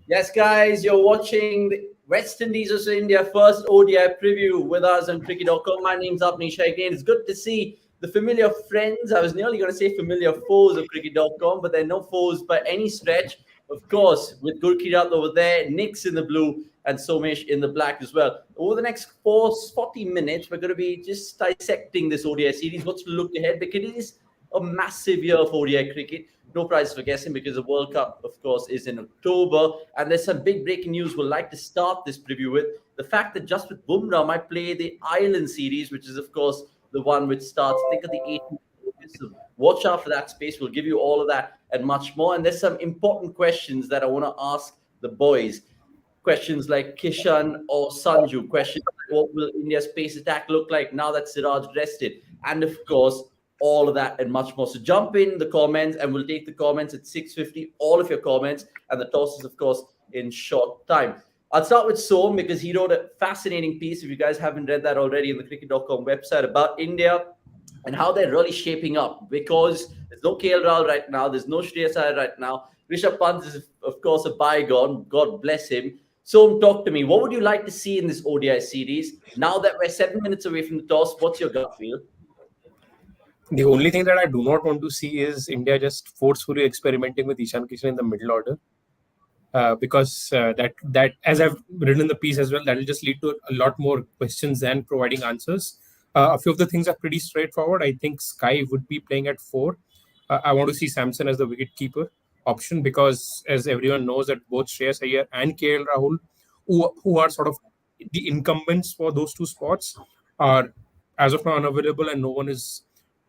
Yes, guys, you're watching the West Indies vs India first ODI preview with us on cricket.com. My name's Abnish again. It's good to see the familiar friends. I was nearly going to say familiar foes of cricket.com, but they're no foes by any stretch. Of course, with Gurkirat over there, Nick's in the blue, and Somesh in the black as well. Over the next 40 minutes, we're going to be just dissecting this ODI series, what's to look ahead, because it is a massive year for ODI cricket. No prize for guessing because the World Cup, of course, is in October. And there's some big breaking news we'd like to start this preview with. The fact that Jasprit Bumrah might play the Ireland series, which is, of course, the one which starts, think of the 18th. So watch out for that space. We'll give you all of that and much more. And there's some important questions that I want to ask the boys. Questions like Kishan or Sanju. Questions like what will India's pace attack look like now that Siraj rested? And, of course, all of that and much more. So jump in the comments and we'll take the comments at 6:50, all of your comments, and the toss is, of course, in short time. I'll start with Som because he wrote a fascinating piece, if you guys haven't read that already, in the cricket.com website about India and how they're really shaping up, because there's no KL Rahul right now, there's no Shreyas Iyer right now. Rishabh Pant is, of course, a bygone, God bless him. Som, talk to me. What would you like to see in this ODI series? Now that we're 7 minutes away from the toss, what's your gut feel? The only thing that I do not want to see is India just forcefully experimenting with Ishan Kishan in the middle order, because that as I've written in the piece as well, that will just lead to a lot more questions than providing answers. A few of the things are pretty straightforward. I think Sky would be playing at 4. I want to see Samson as the wicketkeeper option because, as everyone knows, that both Shreyas Iyer and KL Rahul, who are sort of the incumbents for those two spots, are as of now unavailable, and no one is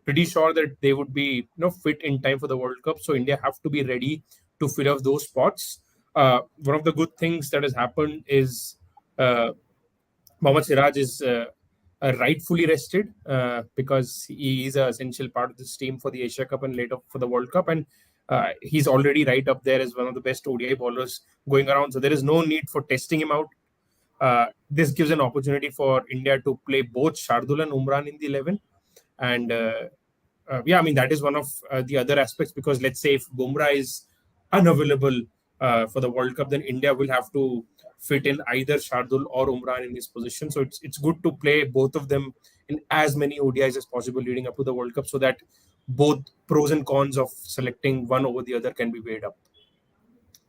pretty sure that they would be fit in time for the World Cup. So India have to be ready to fill up those spots. One of the good things that has happened is Mohammad Siraj is rightfully rested because he is an essential part of this team for the Asia Cup and later for the World Cup. And he's already right up there as one of the best ODI bowlers going around. So there is no need for testing him out. This gives an opportunity for India to play both Shardul and Umran in the 11. And that is one of the other aspects, because let's say if Bumrah is unavailable for the World Cup, then India will have to fit in either Shardul or Umran in his position. So it's good to play both of them in as many ODIs as possible leading up to the World Cup, so that both pros and cons of selecting one over the other can be weighed up.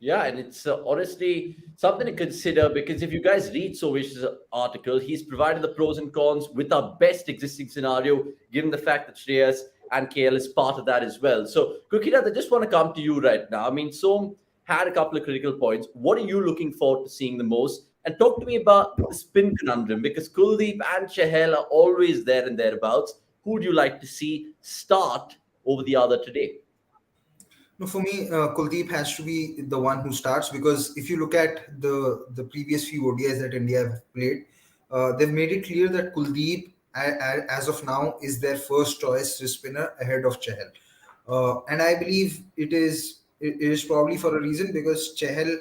Yeah, and it's honestly something to consider, because if you guys read Sovish's article, he's provided the pros and cons with our best existing scenario, given the fact that Shreyas and KL is part of that as well. So, Gurkirat, I just want to come to you right now. I mean, Som had a couple of critical points. What are you looking forward to seeing the most? And talk to me about the spin conundrum, because Kuldeep and Chahal are always there and thereabouts. Who would you like to see start over the other today? No, for me, Kuldeep has to be the one who starts, because if you look at the previous few ODIs that India have played, they've made it clear that Kuldeep, as of now, is their first choice spinner ahead of Chahal. And I believe it is probably for a reason, because Chahal,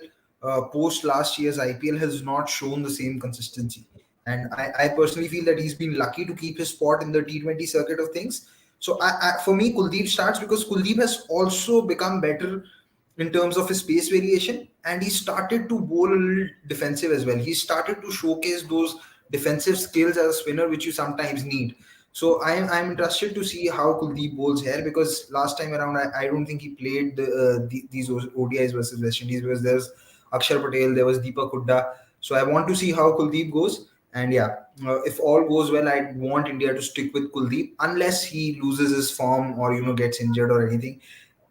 post last year's IPL, has not shown the same consistency. And I personally feel that he's been lucky to keep his spot in the T20 circuit of things. So for me, Kuldeep starts because Kuldeep has also become better in terms of his pace variation, and he started to bowl a little defensive as well. He started to showcase those defensive skills as a spinner, which you sometimes need. So I'm interested to see how Kuldeep bowls here, because last time around, I don't think he played these ODIs versus West Indies, because there's Akshar Patel, there was Deepak Hooda. So I want to see how Kuldeep goes. And if all goes well, I'd want India to stick with Kuldeep unless he loses his form or, gets injured or anything.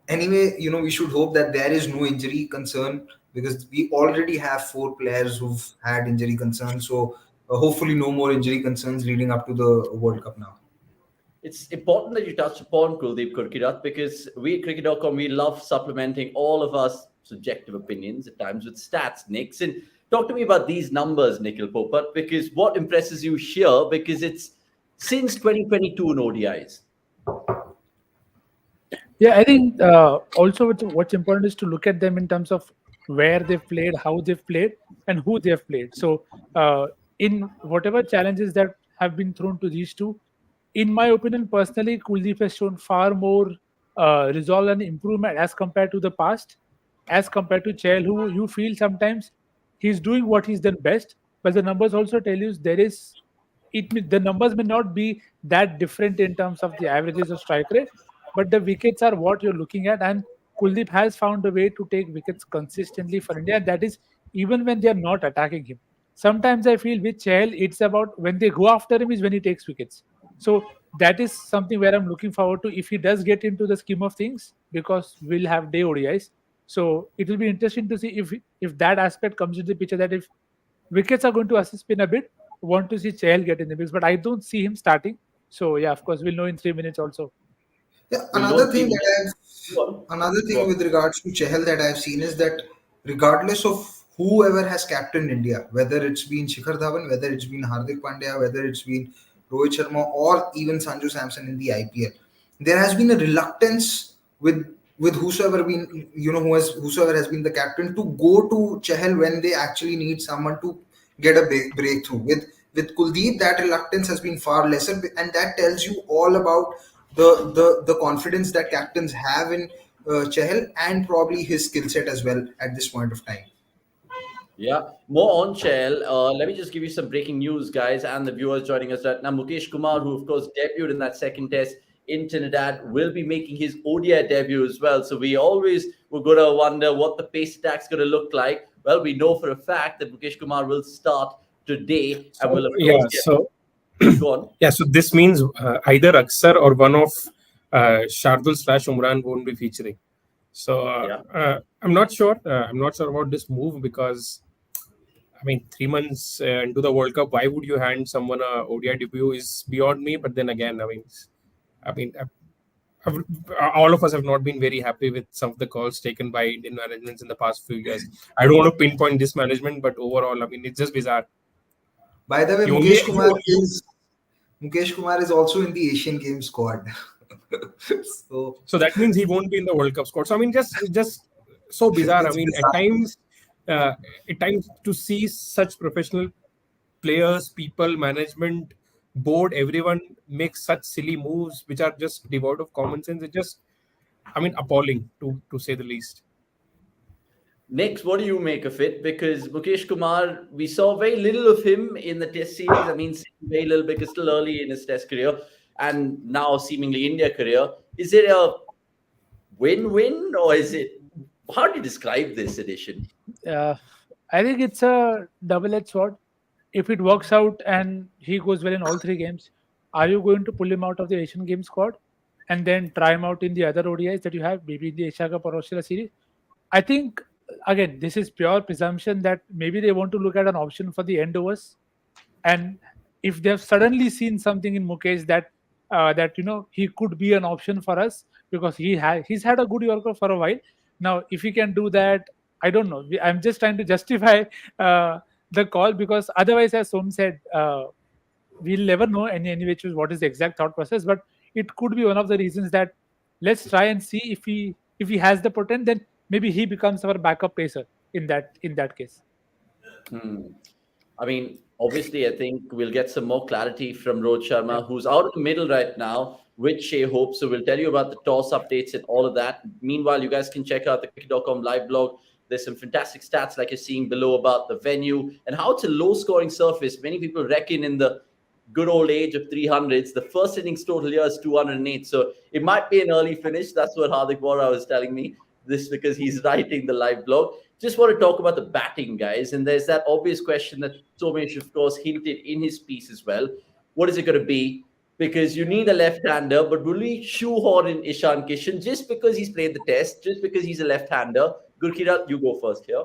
Anyway, we should hope that there is no injury concern, because we already have 4 players who've had injury concerns. So hopefully no more injury concerns leading up to the World Cup now. It's important that you touched upon Kuldeep, Gurkirat, because we at cricket.com, we love supplementing all of us subjective opinions at times with stats, Nicks. And talk to me about these numbers, Nikhil Popat, because what impresses you here, because it's since 2022 in ODIs. Yeah, I think also what's important is to look at them in terms of where they've played, how they've played, and who they've played. So, in whatever challenges that have been thrown to these two, in my opinion, personally, Kuldeep has shown far more resolve and improvement as compared to the past, as compared to Chahal, who you feel sometimes he's doing what he's done best, but the numbers also tell you there is the numbers may not be that different in terms of the averages of strike rate, but the wickets are what you're looking at, and Kuldeep has found a way to take wickets consistently for India. And that is even when they are not attacking him. Sometimes I feel with Chahal, it's about when they go after him is when he takes wickets. So that is something where I'm looking forward to if he does get into the scheme of things, because we'll have day ODIs. So it will be interesting to see if that aspect comes into the picture, that if wickets are going to assist spin a bit, want to see Chahal get in the mix, but I don't see him starting. So yeah, of course, we'll know in 3 minutes also. Yeah, Well, don't see. Go on. another Go thing on. with regards to Chahal that I've seen is that regardless of whoever has captained India, whether it's been Shikhar Dhawan, whether it's been Hardik Pandya, whether it's been Rohit Sharma, or even Sanju Samson in the IPL, there has been a reluctance with whosoever been whosoever has been the captain to go to Chahal when they actually need someone to get a big breakthrough. With Kuldeep, that reluctance has been far lesser, and that tells you all about the confidence that captains have in Chahal, and probably his skill set as well at this point of time. Yeah, more on Chahal. Let me just give you some breaking news, guys, and the viewers joining us right now. Mukesh Kumar, who of course debuted in that second test in Trinidad, will be making his ODI debut as well. So we always were going to wonder what the pace attack's going to look like. Well, we know for a fact that Mukesh Kumar will start today and will So of course yeah, so go on. yeah, so this means either Aksar or one of Shardul slash Umran won't be featuring. So Yeah. I'm not sure. I'm not sure about this move because I mean, 3 months into the World Cup, why would you hand someone a ODI debut is beyond me. But then again, I mean, I've, all of us have not been very happy with some of the calls taken by Indian managements in the past few years. I don't want to pinpoint this management, but overall, I mean, it's just bizarre. By the way, You only Mukesh Kumar is also in the Asian Games squad. So so that means he won't be in the World Cup squad. So I mean, just so bizarre. I it's mean, bizarre. at times to see such professional players, people, management, board, everyone makes such silly moves which are just devoid of common sense. It's just, I mean, appalling to say the least. Next, what do you make of it? Because Mukesh Kumar, we saw very little of him in the Test series. I mean, very little because still early in his Test career, and now seemingly India career. Is it a win-win, or is it? How do you describe this edition? Uh, I think it's a double-edged sword. If it works out and he goes well in all three games, are you going to pull him out of the Asian Games squad and then try him out in the other ODIs that you have, maybe in the Asia Cup or Australia series? I think again, this is pure presumption that maybe they want to look at an option for the end overs, and if they've suddenly seen something in Mukesh that he could be an option for us, because he's had a good Yorker for a while now. If he can do that, I don't know. I'm just trying to justify uh, the call, because otherwise, as Som said, we'll never know any which is what is the exact thought process. But it could be one of the reasons that let's try and see if he has the potential, then maybe he becomes our backup pacer in that case. Hmm. I mean, obviously, I think we'll get some more clarity from Rohit Yeah. Sharma, who's out of the middle right now with Shea Hope. So we'll tell you about the toss updates and all of that. Meanwhile, you guys can check out the cricket.com live blog. There's some fantastic stats like you're seeing below about the venue and how it's a low scoring surface. Many people reckon in the good old age of 300s, the first innings total here is 208. So it might be an early finish. That's what Hardik Bora was telling me. This because he's writing the live blog. Just want to talk about the batting, guys. And there's that obvious question that Somesh, of course, hinted in his piece as well. What is it going to be? Because you need a left-hander, but will we shoehorn in Ishan Kishan just because he's played the test, just because he's a left-hander? Gurkirat, you go first here.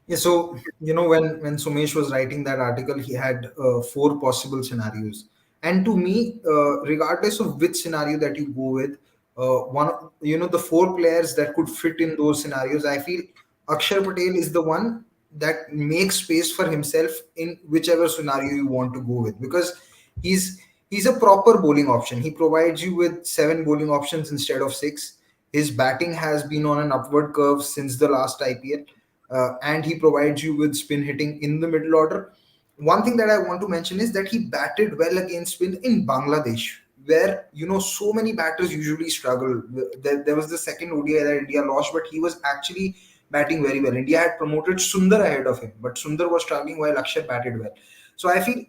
Yeah, so when Sumesh was writing that article, he had four possible scenarios, and to me, regardless of which scenario that you go with, the four players that could fit in those scenarios, I feel Akshar Patel is the one that makes space for himself in whichever scenario you want to go with, because he's he's a proper bowling option. He provides you with seven bowling options instead of six. His batting has been on an upward curve since the last IPL, and he provides you with spin hitting in the middle order. One thing that I want to mention is that he batted well against spin in Bangladesh, where so many batters usually struggle. There was the second ODI that India lost, but he was actually batting very well. India had promoted Sundar ahead of him, but Sundar was struggling while Akshar batted well. So I feel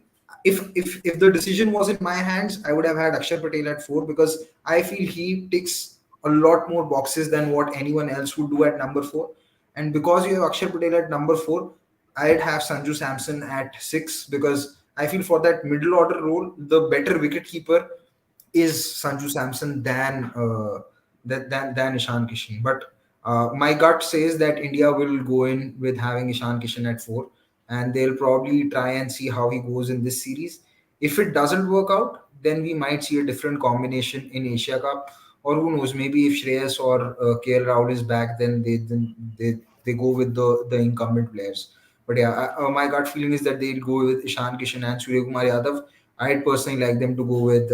if the decision was in my hands, I would have had Akshar Patel at 4, because I feel he ticks a lot more boxes than what anyone else would do at number 4. And because you have Akshar Patel at number 4, I'd have Sanju Samson at 6, because I feel for that middle order role, the better wicketkeeper is Sanju Samson than Ishan Kishan. But my gut says that India will go in with having Ishan Kishan at 4, and they'll probably try and see how he goes in this series. If it doesn't work out, then we might see a different combination in Asia Cup, or who knows, maybe if Shreyas or KL Rahul is back, then they go with the incumbent players. But yeah, my gut feeling is that they'll go with Ishan Kishan and Surya Kumar Yadav. I'd personally like them to go with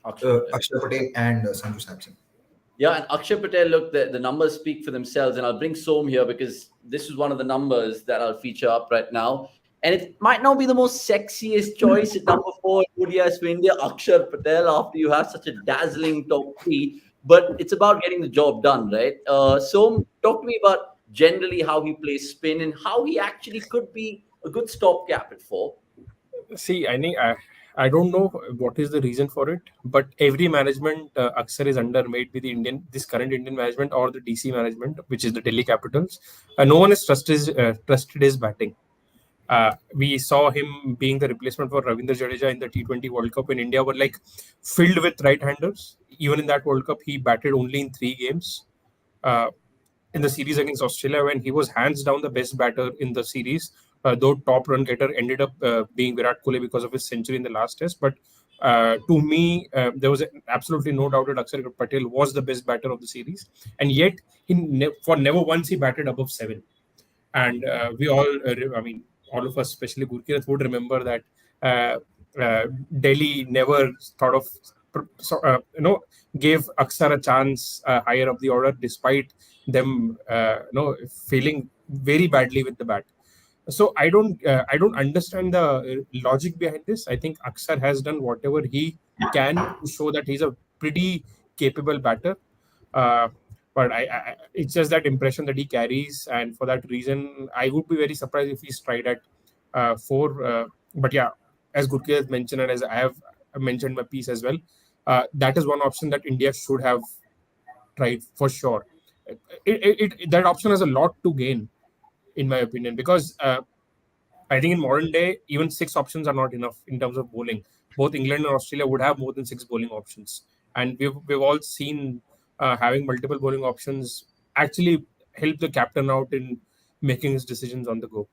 Akshar Patel and Sanju Samson. Yeah, and Akshay Patel, look, the numbers speak for themselves. And I'll bring Som here because this is one of the numbers that I'll feature up right now. And it might not be the most sexiest choice at number 4 ODIs for India, Akshar Patel, after you have such a dazzling top 3. But it's about getting the job done, right? Som, talk to me about generally how he plays spin and how he actually could be a good stopgap at 4. See, I think I don't know what is the reason for it, but every management Aksar is under, made with this current Indian management or the DC management, which is the Delhi Capitals. No one has trusted his batting. We saw him being the replacement for Ravindra Jadeja in the T20 World Cup in India were like filled with right-handers. Even in that World Cup, he batted only in 3 games. In the series against Australia, when he was hands down the best batter in the series, though top run getter ended up being Virat Kohli because of his century in the last test. But to me, there was absolutely no doubt that Akshar Patel was the best batter of the series. And yet, for never once he batted above 7. And we all, all of us, especially Gurkirat, would remember that Delhi never thought of, gave Aksar a chance higher up the order, despite them, failing very badly with the bat. So I don't understand the logic behind this. I think Aksar has done whatever he can to show that he's a pretty capable batter. But it's just that impression that he carries, and for that reason, I would be very surprised if he's tried at 4. But yeah, as Gurki has mentioned, and as I have mentioned my piece as well, that is one option that India should have tried for sure. That option has a lot to gain, in my opinion, because I think in modern day, even 6 options are not enough in terms of bowling. Both England and Australia would have more than 6 bowling options, and we've all seen having multiple bowling options actually help the captain out in making his decisions on the go.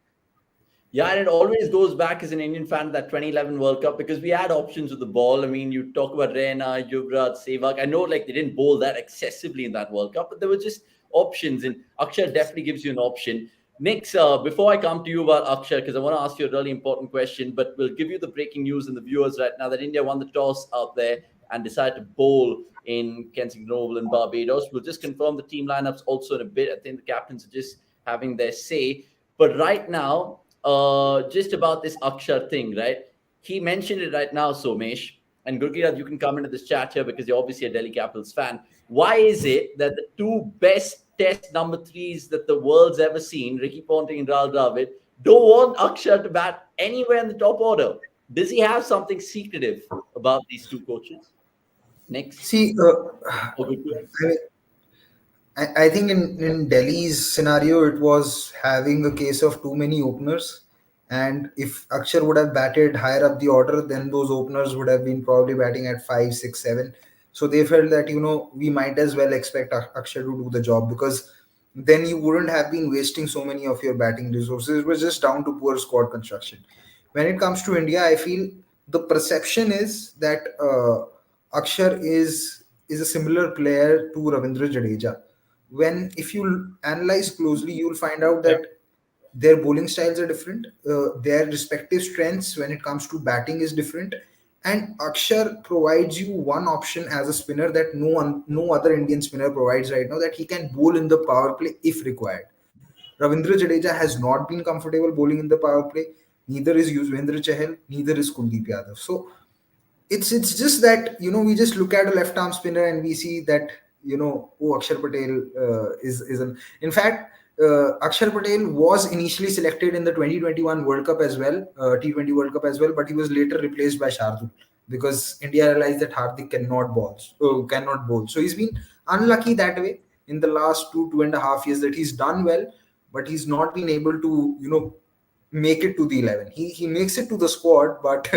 Yeah, and it always goes back as an Indian fan to that 2011 World Cup because we had options with the ball. I mean, you talk about Raina, Yuvraj, Sehwag. I know like they didn't bowl that excessively in that World Cup, but there were just options, and Akshar definitely gives you an option. Next, before I come to you about Akshar, because I want to ask you a really important question, but we'll give you the breaking news and the viewers right now that India won the toss out there and decided to bowl in Kensington Oval in Barbados. We'll just confirm the team lineups also in a bit. I think the captains are just having their say. But right now, just about this Akshar thing, right? He mentioned it right now, Somesh. And Gurkirat, you can come into this chat here because you're obviously a Delhi Capitals fan. Why is it that the 2 best test number 3s that the world's ever seen, Ricky Ponting and Rahul Dravid, don't want Akshar to bat anywhere in the top order? Does he have something secretive about these 2 coaches? Next. See, I think in Delhi's scenario, it was having a case of too many openers. And if Akshar would have batted higher up the order, then those openers would have been probably batting at 5, 6, 7. So they felt that, we might as well expect Akshar to do the job, because then you wouldn't have been wasting so many of your batting resources. It was just down to poor squad construction. When it comes to India, I feel the perception is that Akshar is a similar player to Ravindra Jadeja. When if you analyze closely, you'll find out that their bowling styles are different. Their respective strengths when it comes to batting is different. And Akshar provides you one option as a spinner that no other Indian spinner provides right now, that he can bowl in the power play if required. Ravindra Jadeja has not been comfortable bowling in the power play. Neither is Yuzvendra Chahal. Neither is Kuldeep Yadav. So it's just that, we just look at a left arm spinner and we see that, oh, Akshar Patel is an. In fact, Akshar Patel was initially selected in the 2021 World Cup as well, T20 World Cup as well, but he was later replaced by Shardul because India realized that Hardik cannot bowl. So he's been unlucky that way in the last 2.5 years, that he's done well, but he's not been able to, make it to the 11. He makes it to the squad, but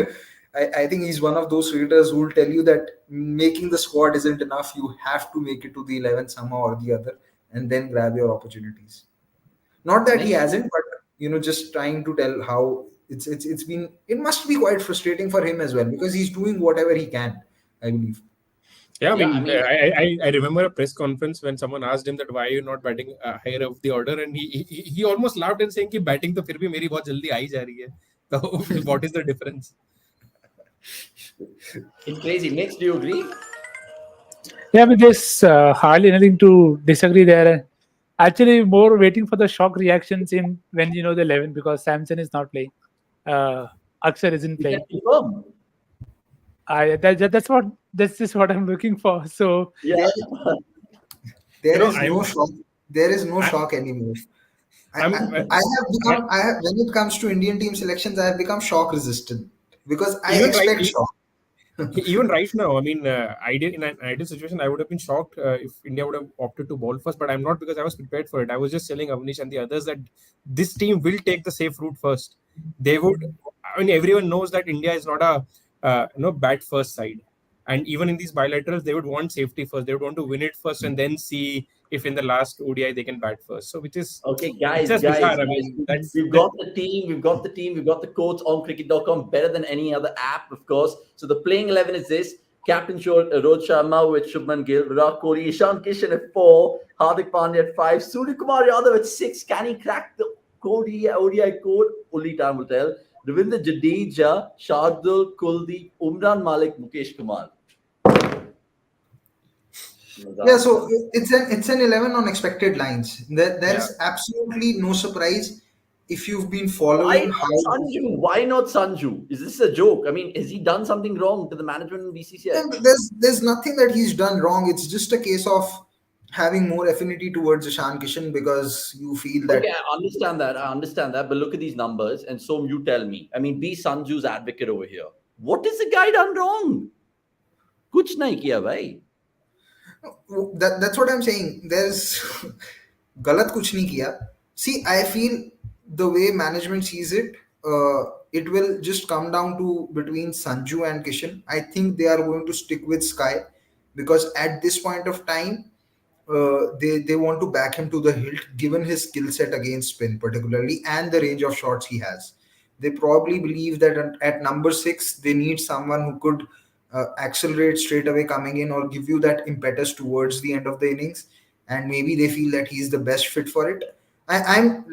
I think he's one of those cricketers who will tell you that making the squad isn't enough. You have to make it to the 11 somehow or the other, and then grab your opportunities. Not that he hasn't, but just trying to tell how it's been. It must be quite frustrating for him as well, because he's doing whatever he can, I believe. Yeah, I remember a press conference when someone asked him that why are you not batting higher of the order, and he almost laughed and saying कि batting तो फिर भी मेरी बहुत जल्दी आई जा रही है. So what is the difference? It's crazy. Next, do you agree? Yeah, I mean, there's hardly anything to disagree there. Actually, more waiting for the shock reactions in when the 11, because Samson is not playing. Akshar isn't playing. That's just what I'm looking for. So yeah, there is no shock anymore. I have when it comes to Indian team selections, I have become shock resistant because I expect shock. Even right now, I mean, in an ideal situation, I would have been shocked if India would have opted to bowl first, but I'm not, because I was prepared for it. I was just telling Avnish and the others that this team will take the safe route first. They would. I mean, everyone knows that India is not a bat first side, and even in these bilaterals, they would want safety first. They would want to win it first and then see if in the last ODI they can bat first. So, which is okay, guys. Bizarre. I mean, we've got the team, we've got the quotes on cricket.com, better than any other app, of course. So the playing 11 is this: Captain Rohit Sharma with Shubman Gill, Virat Kohli, Ishan Kishan at 4, Hardik Pandya at 5, Suryakumar Yadav at 6. Can he crack the ODI code? Only time will tell. Ravindra Jadeja, Shardul, Kuldeep, Umran Malik, Mukesh Kumar. Yeah, so it's an 11 on expected lines. There's absolutely no surprise if you've been following. Why not Sanju? Is this a joke? I mean, has he done something wrong to the management in BCCI? There's nothing that he's done wrong. It's just a case of having more affinity towards Ishan Kishan because you feel that. Okay, I understand that. But look at these numbers, and so you tell me. I mean, be Sanju's advocate over here. What has the guy done wrong? Kuch nahi kiya, bhai. That's what I'm saying. There's galat kuch nahi kiya. See, I feel the way management sees it, it will just come down to between Sanju and Kishan. I think they are going to stick with Sky because at this point of time, they want to back him to the hilt, given his skill set against spin particularly and the range of shots he has. They probably believe that at number 6 they need someone who could accelerate straight away coming in or give you that impetus towards the end of the innings, and maybe they feel that he's the best fit for it. I'm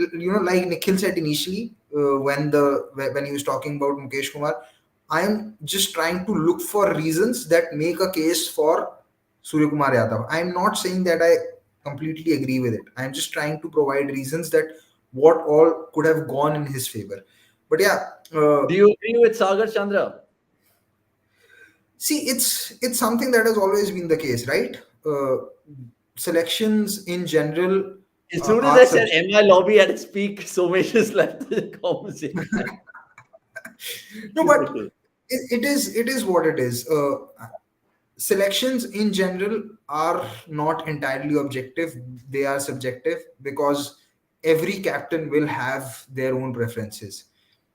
like Nikhil said initially when he was talking about Mukesh Kumar, I'm just trying to look for reasons that make a case for Suryakumar Yadav. I'm not saying that I completely agree with it. I'm just trying to provide reasons that what all could have gone in his favor. But yeah. Do you agree with Sagar Chandra? See, it's something that has always been the case, right? Selections in general. As soon as I said MI lobby at its peak, Somesh has left the conversation. No, but it is what it is. Selections in general are not entirely objective. They are subjective because every captain will have their own preferences.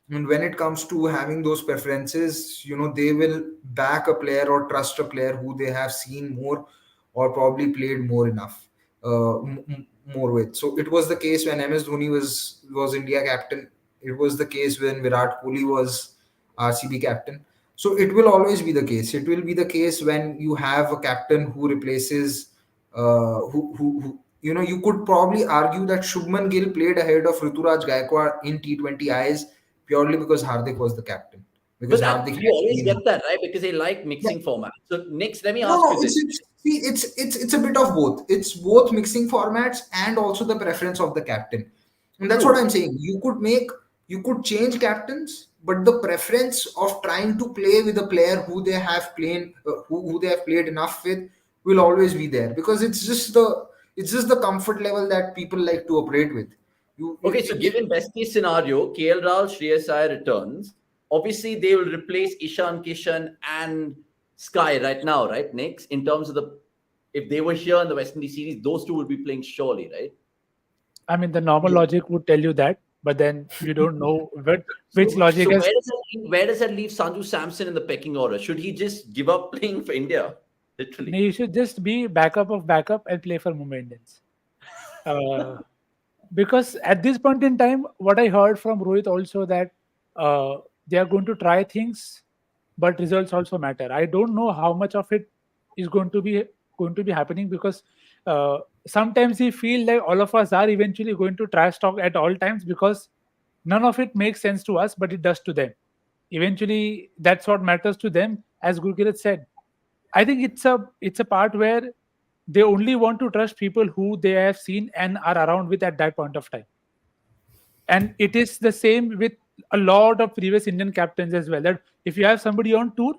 And when it comes to having those preferences, they will back a player or trust a player who they have seen more or probably played more enough, more with. So it was the case when MS Dhoni was India captain. It was the case when Virat Kohli was RCB captain. So it will always be the case. It will be the case when you have a captain who replaces, who you could probably argue that Shubman Gill played ahead of Rituraj Gaikwad in T20 Is purely because Hardik was the captain. because But that Hardik you has always been. get that, right? Because they like mixing formats. So next, let me No, ask no, you this. it's a bit of both. It's both mixing formats and also the preference of the captain. And that's what True. I'm saying. You could change captains, but the preference of trying to play with a player who they have played, who they have played enough with, will always be there, because it's just the comfort level that people like to operate with. Okay, so given best case scenario, KL Rahul, Shreyas Iyer returns. Obviously, they will replace Ishan Kishan and Sky right now, right? Next, in terms of the, if they were here in the West Indies series, those two would be playing surely, right? I mean, the normal logic would tell you that, but then you don't know which So logic has. where does that leave Sanju Samson in the pecking order? Should he just give up playing for India? Literally. You should just be backup of backup and play for Mumbai Indians. Uh, because at this point in time, what I heard from Rohit also, that they are going to try things, but results also matter. I don't know how much of it is going to be happening, because sometimes we feel like all of us are eventually going to trash talk at all times, because none of it makes sense to us, but it does to them. Eventually, that's what matters to them, as Gurkirat said. I think it's a part where they only want to trust people who they have seen and are around with at that point of time. And it is the same with a lot of previous Indian captains as well. That if you have somebody on tour,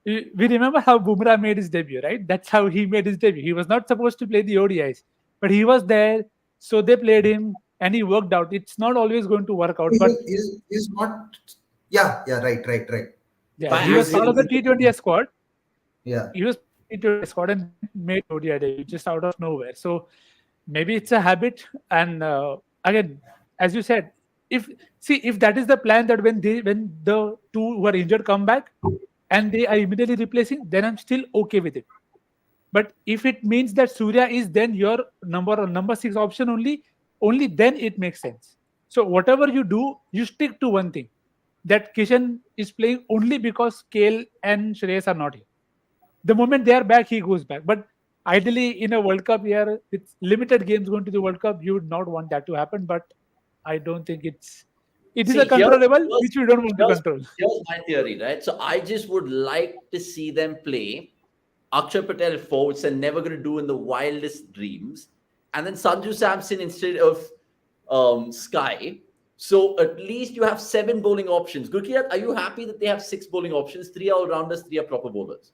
we remember how Bumrah made his debut, right? That's how he made his debut. He was not supposed to play the ODIs, but he was there, so they played him, and he worked out. It's not always going to work out, but Is not. Yeah, right. yeah, By He he was was part of the accident. T20 squad. yeah. He was T20 squad and made ODI debut just out of nowhere. So maybe it's a habit. And again, as you said, if that is the plan, that when the two who are injured come back and they are immediately replacing, then I'm still okay with it. But if it means that Surya is then your number six option only then it makes sense. So whatever you do, you stick to one thing, that Kishan is playing only because Kale and Shreyas are not here. The moment they are back, he goes back. But ideally, in a World Cup year with limited games going to the World Cup, you would not want that to happen. But I don't think it is a See, controllable, which we don't want to control. here's my theory, right? So I just would like to see them play Akshay Patel at four, which they're never going to do in the wildest dreams, and then Sanju Samson instead of Sky. So at least you have seven bowling options. Gurkirat, are you happy that they have six bowling options? Three all rounders, three are proper bowlers.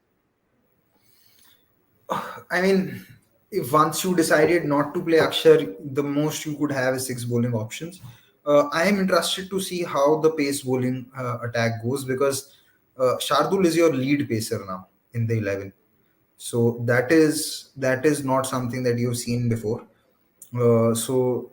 I mean, if once you decided not to play Akshar, the most you could have is six bowling options. I am interested to see how the pace bowling attack goes, because Shardul is your lead pacer now in the 11. So that is not something that you've seen before. So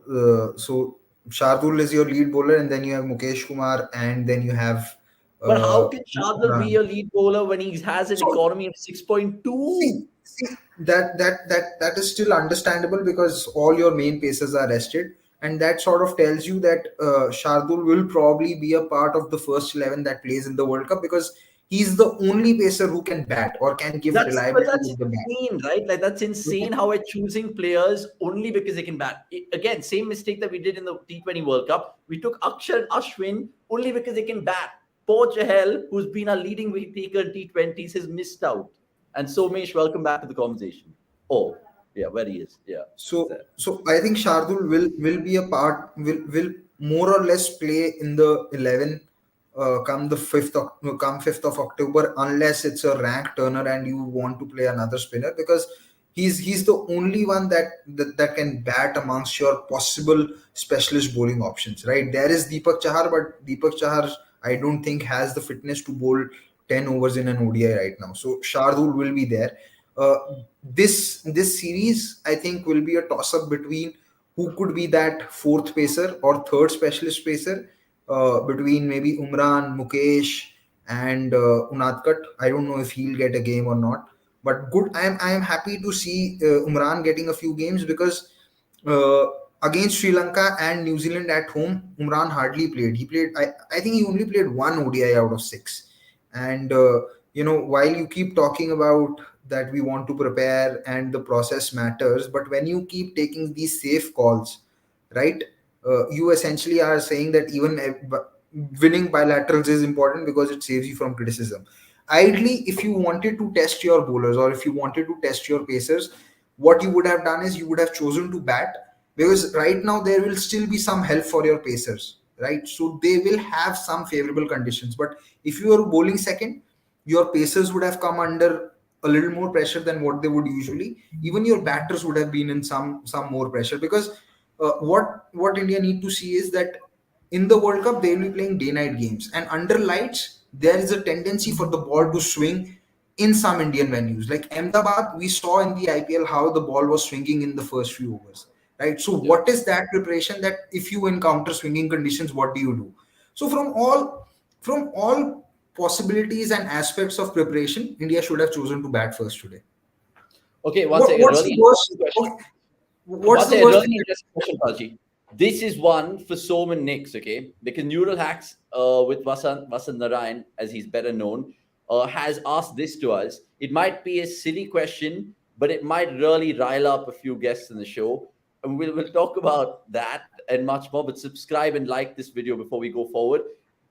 Shardul is your lead bowler, and then you have Mukesh Kumar, and then you have But how uh, can Shardul be Imran. a lead bowler when he has an So economy of 6.2? see that is still understandable, because all your main pacers are rested, and that sort of tells you that Shardul will probably be a part of the first 11 that plays in the World Cup, because he's the only pacer who can bat or can give But reliability that's with the bat. insane, right? Like that's insane how we're choosing players only because they can bat. Again, same mistake that we did in the T20 World Cup. We took Akshar and Ashwin only because they can bat. Poor Chahal, who's been our leading wicket taker in T20s, has missed out. And Somesh, welcome back to the conversation. Oh, yeah, where he is. Yeah, he's So there. so I think Shardul will be a part, will more or less play in the 11 come 5th of October, unless it's a rank turner and you want to play another spinner, because he's the only one that can bat amongst your possible specialist bowling options, right? There is Deepak Chahar, but Deepak Chahar, I don't think, has the fitness to bowl 10 overs in an ODI right now. So Shardul will be there. uh, this series, I think, will be a toss up between who could be that fourth pacer or third specialist pacer, between maybe Umran, Mukesh, and Unadkat. I don't know if he'll get a game or not, but good. I am happy to see Umran getting a few games, because uh, against Sri Lanka and New Zealand at home, Umran hardly played. He played. I think he only played one ODI out of six. And while you keep talking about that we want to prepare and the process matters, but when you keep taking these safe calls, right, you essentially are saying that winning bilaterals is important because it saves you from criticism. Ideally, if you wanted to test your bowlers or if you wanted to test your pacers, what you would have done is you would have chosen to bat, because right now there will still be some help for your pacers, right? So they will have some favorable conditions. But if you are bowling second, your pacers would have come under a little more pressure than what they would usually. Even your batters would have been in some more pressure, because what India need to see is that in the World Cup they will be playing day-night games, and under lights there is a tendency for the ball to swing in some Indian venues. Like Ahmedabad, we saw in the IPL how the ball was swinging in the first few overs, right? So what is that preparation, that if you encounter swinging conditions, what do you do? So from all possibilities and aspects of preparation, India should have chosen to bat first today. Okay, one second. What's Really the worst? interesting question. Okay, what's One the second, worst really thing? interesting question, Paji. This is one for Som and Nix, okay? Because Neural Hacks with Vasan Narayan, as he's better known, has asked this to us. It might be a silly question, but it might really rile up a few guests in the show. And we'll talk about that and much more. But subscribe and like this video before we go forward.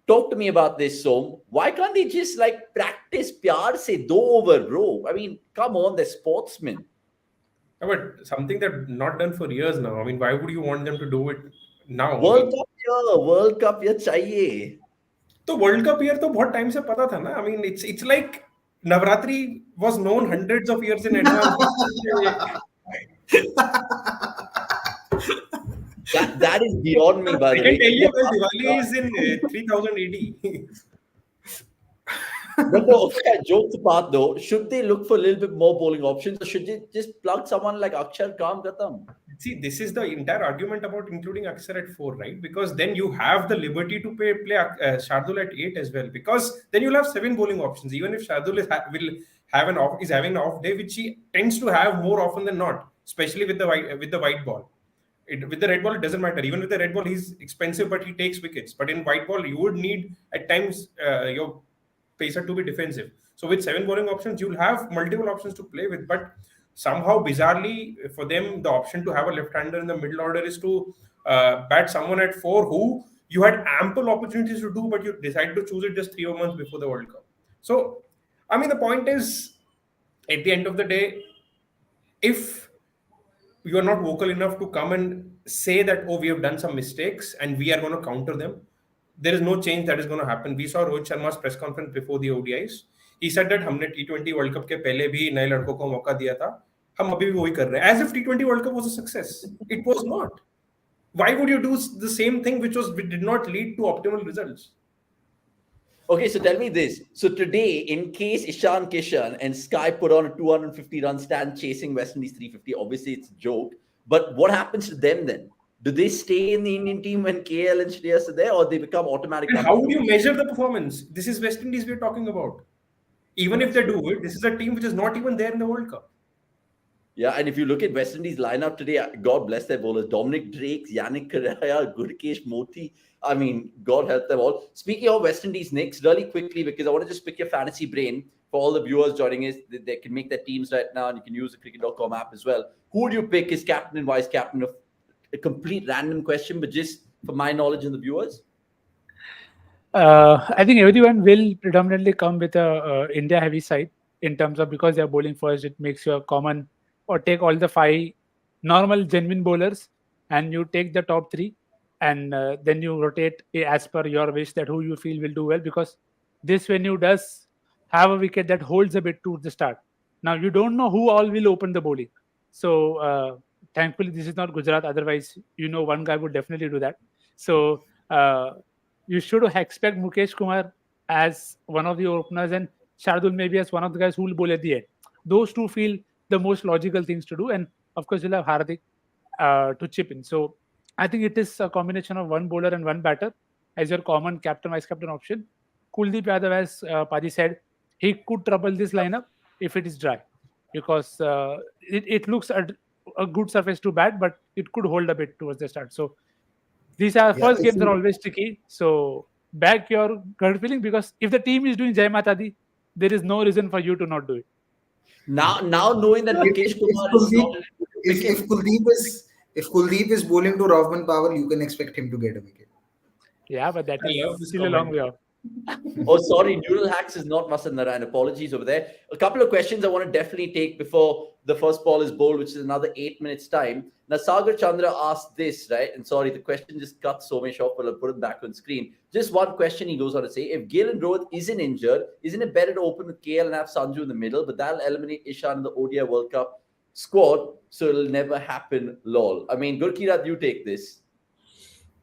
Talk to me about this, Som. Why can't they just like practice pyar se do over, bro? I mean, come on, they're sportsmen. Yeah, but something that not done for years now. I mean, why would you want them to do it now? I World mean, Cup ये चाहिए. तो world cup year तो बहुत time से पता था ना. I mean, it's like Navratri was known hundreds of years in advance. That is beyond me, by I the can way. tell you, well, Diwali is in 3000 AD. But no, okay, jokes apart though, should they look for a little bit more bowling options, or should they just plug someone like Akshar Kam Khatam? See, this is the entire argument about including Akshar at 4, right? Because then you have the liberty to play Shardul at 8 as well. Because then you'll have 7 bowling options. Even if Shardul will have is having an off day, which he tends to have more often than not, especially with the white ball. With the red ball, it doesn't matter. Even with the red ball, he's expensive, but he takes wickets. But in white ball, you would need at times your pacer to be defensive. So with 7 bowling options, you'll have multiple options to play with. But somehow, bizarrely, for them, the option to have a left-hander in the middle order is to bat someone at 4 who you had ample opportunities to do, but you decided to choose it just 3 months before the World Cup. So, I mean, the point is, at the end of the day, if you are not vocal enough to come and say that, oh, we have done some mistakes and we are going to counter them, there is no change that is going to happen. We saw Rohit Sharma's press conference before the ODIs. He said that हमने T20 World Cup के पहले भी नए लड़कों को मौका दिया था. हम अभी भी वही कर रहे हैं. As if T20 World Cup was a success. It was not. Why would you do the same thing which did not lead to optimal results? Okay, so tell me this. So today, in case Ishan Kishan and Sky put on a 250-run stand chasing West Indies 350, obviously it's a joke. But what happens to them then? Do they stay in the Indian team when KL and Shreyas are there, or they become automatic? And how would you measure the performance? This is West Indies we're talking about. Even if they do it, this is a team which is not even there in the World Cup. Yeah, and if you look at West Indies lineup today, God bless their bowlers. Dominic Drake, Yannick Correa, Gurkesh Moti. I mean, God help them all. Speaking of West Indies, Knicks, really quickly, because I want to just pick your fantasy brain for all the viewers joining us. They can make their teams right now, and you can use the cricket.com app as well. Who would you pick as captain and vice captain? Of a complete random question, but just for my knowledge and the viewers. I think everyone will predominantly come with a India heavy side in terms of, because they are bowling first, it makes you a common, or take all the 5 normal genuine bowlers and you take the top 3, and then you rotate as per your wish that who you feel will do well, because this venue does have a wicket that holds a bit to the start. Now you don't know who all will open the bowling. So thankfully this is not Gujarat. Otherwise, one guy would definitely do that. So you should expect Mukesh Kumar as one of the openers and Shardul maybe as one of the guys who will bowl at the end. Those two feel the most logical things to do. And of course, you'll have Hardik to chip in. So I think it is a combination of one bowler and one batter as your common captain, vice captain option. Kuldeep Yadav, as Paji said, he could trouble this lineup if it is dry, because it looks a good surface to bat, but it could hold a bit towards the start. So these are first games are always tricky. So back your gut feeling, because if the team is doing Jai Mata Di, there is no reason for you to not do it. Now knowing that Mukesh Kumar is not, if Kuldeep is bowling to Rahman Powell, you can expect him to get a wicket. Yeah, but that I love is this still a long comment. way off. Oh, sorry, Noodle Hacks is not Vasant Narayan. Apologies over there. A couple of questions I want to definitely take before the first ball is bowled, which is another 8 minutes time. Now, Sagar Chandra asked this, right? And sorry, the question just cut so much off, but I'll put it back on screen. Just one question he goes on to say, if Galen Rohit isn't injured, isn't it better to open with KL and have Sanju in the middle? But that'll eliminate Ishan in the ODI World Cup squad, so it'll never happen, lol. I mean, Gurkirat, you take this.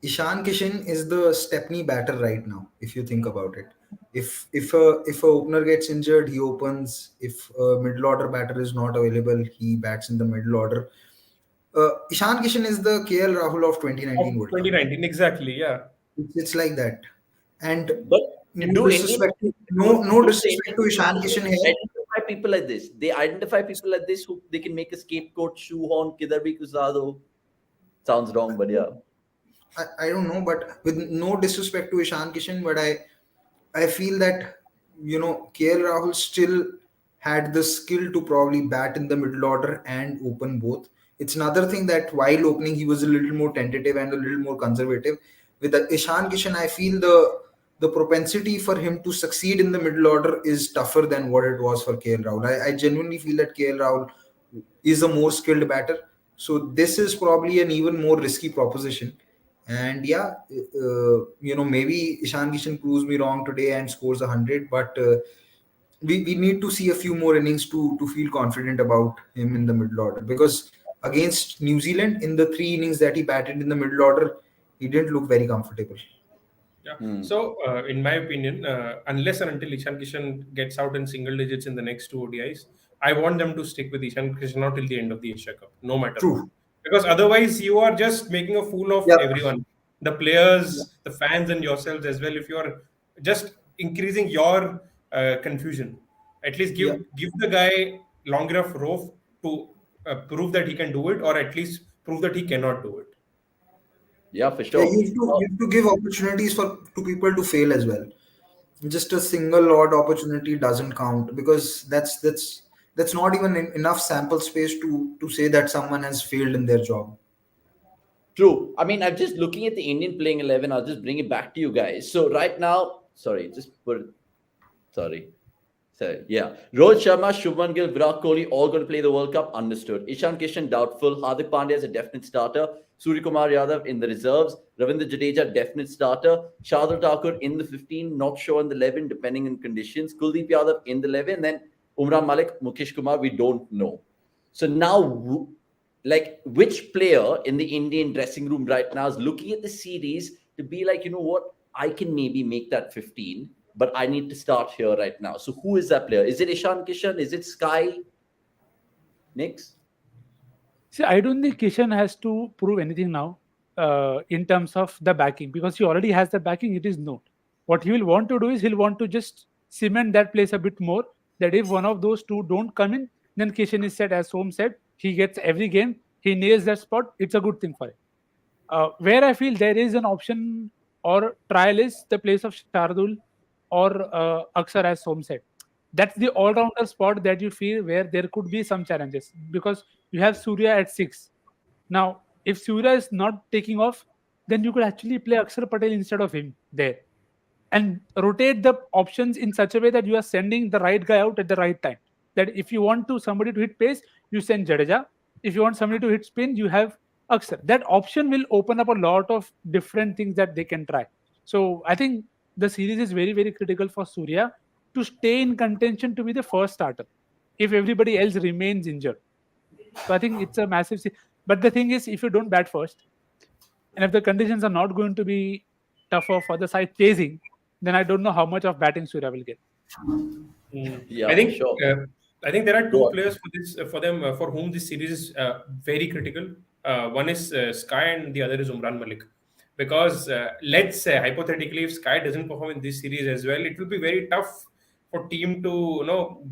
Ishan Kishan is the Stepney batter right now, if you think about it. If a opener gets injured, he opens. If a middle order batter is not available, he bats in the middle order. Ishan Kishan is the KL Rahul of Of 2019 World Cup. 2019, exactly. Yeah. It's like that. And But no do Indian disrespect, no disrespect to Ishan Kishan here. identify people like this? They identify people like this who they can make a scapegoat, shoehorn, kidhar bhi gusa do. Sounds wrong, but yeah. I don't know, but with no disrespect to Ishan Kishan, but I feel that KL Rahul still had the skill to probably bat in the middle order and open both. It's another thing that while opening he was a little more tentative and a little more conservative. With Ishan Kishan, I feel the propensity for him to succeed in the middle order is tougher than what it was for KL Rahul. I genuinely feel that KL Rahul is a more skilled batter. So this is probably an even more risky proposition. And yeah, maybe Ishan Kishan proves me wrong today and scores 100, but we need to see a few more innings to feel confident about him in the middle order. Because against New Zealand, in the 3 innings that he batted in the middle order, he didn't look very comfortable. Yeah. So, in my opinion, unless and until Ishan Kishan gets out in single digits in the next 2 ODIs, I want them to stick with Ishan Kishan not till the end of the Asia Cup, no matter what. True. Because otherwise, you are just making a fool of Yeah. everyone, the players, the fans, and yourselves as well. If you are just increasing your confusion, at least give the guy long enough rope to prove that he can do it, or at least prove that he cannot do it. Yeah, for Yeah, sure. you have to give opportunities to people to fail as well. Just a single odd opportunity doesn't count, because that's not even enough sample space to say that someone has failed in their job. True. I mean, I'm just looking at the Indian playing 11. I'll just bring it back to you guys. So right now, sorry, So yeah, Rohit Sharma, Shubman Gill, Virat Kohli, all going to play the World Cup. Understood. Ishan Kishan doubtful. Hardik Pandya is a definite starter. Surya Kumar Yadav in the reserves. Ravindra Jadeja definite starter. Shardul Thakur in the 15, not sure in the 11 depending on conditions. Kuldeep Yadav in the 11. Then Umran Malik, Mukesh Kumar, we don't know. So now, like, which player in the Indian dressing room right now is looking at the series to be like, you know what, I can maybe make that 15. But I need to start here right now. So who is that player? Is it Ishan Kishan? Is it Sky? Nix? See, I don't think Kishan has to prove anything now in terms of the backing, because he already has the backing. It is known. What he will want to do is he'll want to just cement that place a bit more. That if one of those two don't come in, then Kishan is set. As Som said, he gets every game. He nails that spot. It's a good thing for him. Where I feel there is an option or trial is the place of Shardul or Aksar, as Som said. That's the all-rounder spot that you feel where there could be some challenges, because you have Surya at 6. Now, if Surya is not taking off, then you could actually play Akshar Patel instead of him there and rotate the options in such a way that you are sending the right guy out at the right time. That if you want somebody to hit pace, you send Jadeja. If you want somebody to hit spin, you have Akshar. That option will open up a lot of different things that they can try. So I think the series is very, very critical for Surya to stay in contention to be the first starter if everybody else remains injured. So I think it's a massive. But the thing is, if you don't bat first, and if the conditions are not going to be tougher for the side chasing, then I don't know how much of batting Surya will get. Yeah, I think sure. I think there are two players for whom this series is very critical. One is Sky and the other is Umran Malik. Because let's say hypothetically, if Sky doesn't perform in this series as well, it will be very tough for team to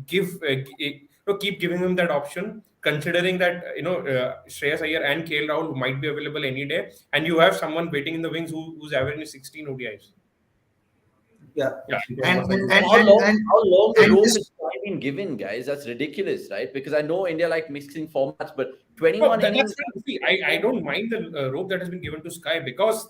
keep giving him that option. Considering that Shreyas Iyer and KL Rahul might be available any day, and you have someone waiting in the wings who's averaging 16 ODIs. Yeah. How long the rope is been given, guys? That's ridiculous, right? Because I know India like mixing formats, but 21 innings. I don't mind the rope that has been given to Sky, because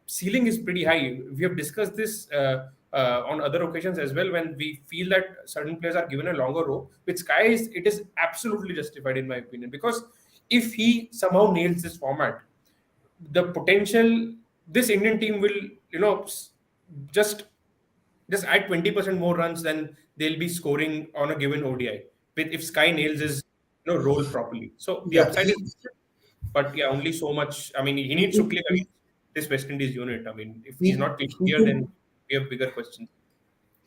ceiling is pretty high. We have discussed this on other occasions as well, when we feel that certain players are given a longer rope. With Sky, it is absolutely justified in my opinion, because if he somehow nails this format, the potential, this Indian team will, just add 20% more runs than they'll be scoring on a given ODI. With if Sky nails his role properly, so the Yeah, upside is, but yeah, only so much. I mean, he needs to click against this West Indies unit. I mean, if he's not clicking he here, could, then we have bigger questions.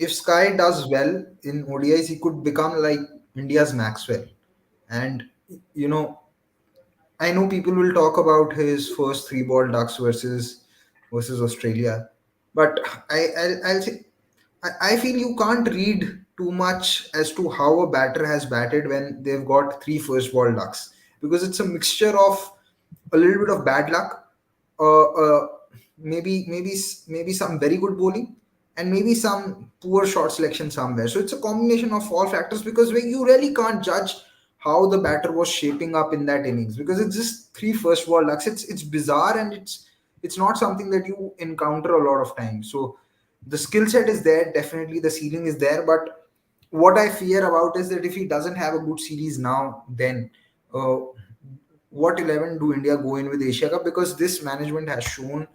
if Sky does well in ODIs, he could become like India's Maxwell. And you know, I know people will talk about his first three ball ducks versus Australia, but I'll say I feel you can't read too much as to how a batter has batted when they've got three first ball ducks, because it's a mixture of a little bit of bad luck, uh, uh, maybe some very good bowling, and maybe some poor shot selection somewhere. So it's a combination of all factors, because you really can't judge how the batter was shaping up in that innings, because it's just three first ball ducks. It's bizarre, and it's not something that you encounter a lot of times. So the skill set is there, definitely the ceiling is there, but what I fear about is that if he doesn't have a good series now, then uh, what 11 do India go in with Asia Cup? Because this management has shown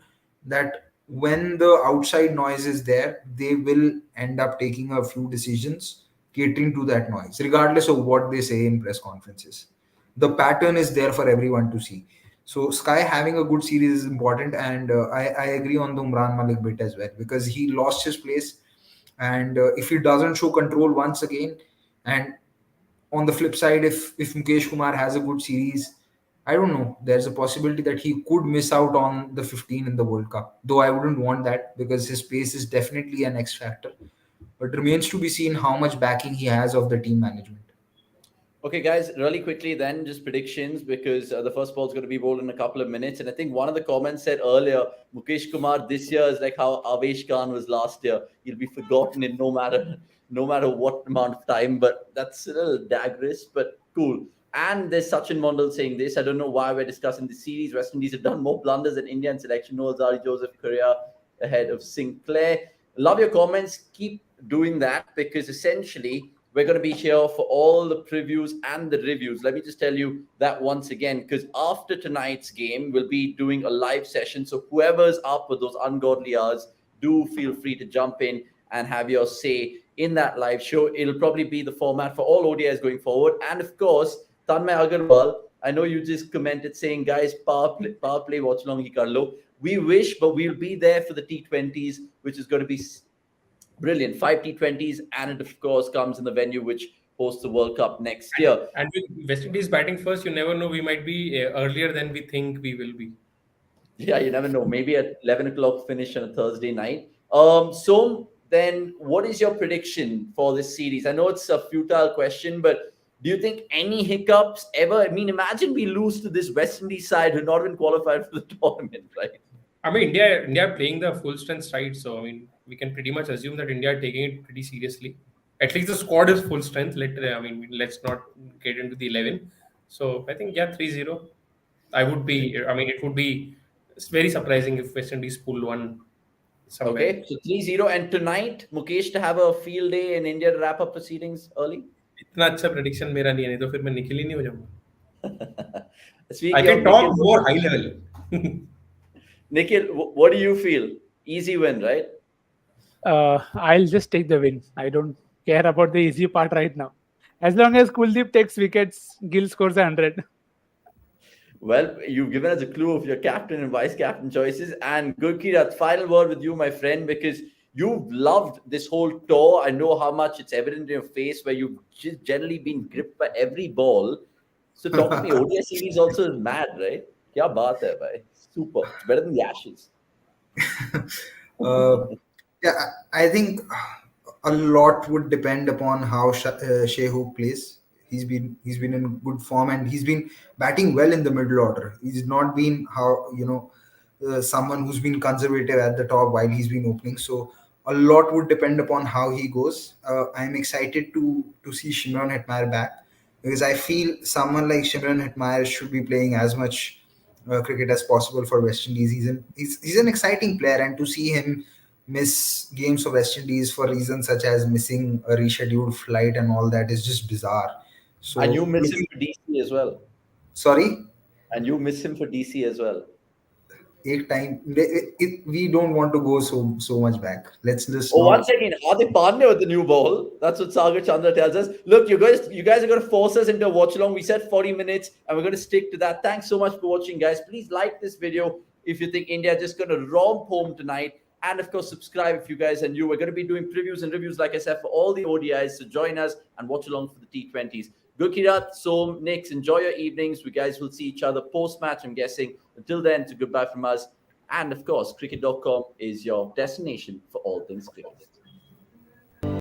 that when the outside noise is there, they will end up taking a few decisions catering to that noise, regardless of what they say in press conferences. The pattern is there for everyone to see. So Sky having a good series is important, and I agree on the Umran Malik bit as well, because he lost his place, and if he doesn't show control once again, and on the flip side, if Mukesh Kumar has a good series, I don't know. There's a possibility that he could miss out on the 15 in the World Cup. Though I wouldn't want that, because his pace is definitely an X factor. But remains to be seen how much backing he has of the team management. Okay, guys, really quickly then, just predictions, because the first ball is going to be bowled in a couple of minutes. And I think one of the comments said earlier, Mukesh Kumar this year is like how Avesh Khan was last year. He'll be forgotten in no matter what amount of time. But that's a little daggerish, but cool. And there's Sachin Mondal saying this. I don't know why we're discussing the series. West Indies have done more blunders than India in selection. Noel Zari Joseph Korea ahead of Sinclair. Love your comments. Keep doing that, because essentially we're going to be here for all the previews and the reviews. Let me just tell you that once again, because after tonight's game, we'll be doing a live session. So whoever's up with those ungodly hours, do feel free to jump in and have your say in that live show. It'll probably be the format for all ODIs going forward. And of course, Tanmay Agarwal, I know you just commented saying, guys, power play watch along hi kar lo. We wish, but we'll be there for the T20s, which is going to be brilliant. 5 T20s, and it of course comes in the venue which hosts the World Cup next year. And with West Indies batting first, you never know. We might be earlier than we think we will be. Yeah, you never know. Maybe at 11 o'clock finish on a Thursday night. So then what is your prediction for this series? I know it's a futile question, but do you think any hiccups ever? I mean, imagine we lose to this West Indies side who not even qualified for the tournament, right? I mean, India are playing the full strength side, so I mean, we can pretty much assume that India are taking it pretty seriously. At least the squad is full strength. Let's not get into the 11. So I think, yeah, 3-0. It would be very surprising if West Indies pull one somewhere. Okay, so 3-0. And tonight, Mukesh to have a field day in India to wrap up proceedings early? इतना अच्छा prediction मेरा नहीं है, नहीं तो फिर मैं निखिल ही नहीं हो जाऊंगा. I Speaking can of talk Nikhil, more high level. Nikhil, what do you feel? Easy win, right? I'll just take the win. I don't care about the easy part right now. As long as Kuldeep takes wickets, Gill scores 100. Well, you've given us a clue of your captain and vice captain choices. And Gurkirat, final word with you, my friend, because you've loved this whole tour. I know how much it's evident in your face, where you've just generally been gripped by every ball. So talk to me. ODI series also is mad, right? Kya baat hai, bhai? Super. It's better than the Ashes. Yeah, I think a lot would depend upon how Shehu plays. He's been in good form, and he's been batting well in the middle order. He's not been someone who's been conservative at the top while he's been opening. So a lot would depend upon how he goes. I'm excited to see Shimron Hetmyer back, because I feel someone like Shimron Hetmyer should be playing as much cricket as possible for West Indies. He's an exciting player, and to see him miss games of West Indies for reasons such as missing a rescheduled flight and all that is just bizarre. So, And you miss him for DC as well. sorry. And you miss him for DC as well. Take time. We don't want to go so much back. Let's just Oh, not. once again, Hardik Pandya with the new ball. That's what Sagar Chandra tells us. Look, you guys are going to force us into a watch along. We said 40 minutes, and we're going to stick to that. Thanks so much for watching, guys. Please like this video if you think India is just going to romp home tonight. And of course, subscribe if you guys are new. We're going to be doing previews and reviews, like I said, for all the ODIs. So join us and watch along for the T20s. Gukirat, Som, Nix, enjoy your evenings. We guys will see each other post-match, I'm guessing. Until then, it's a goodbye from us. And of course, cricket.com is your destination for all things cricket.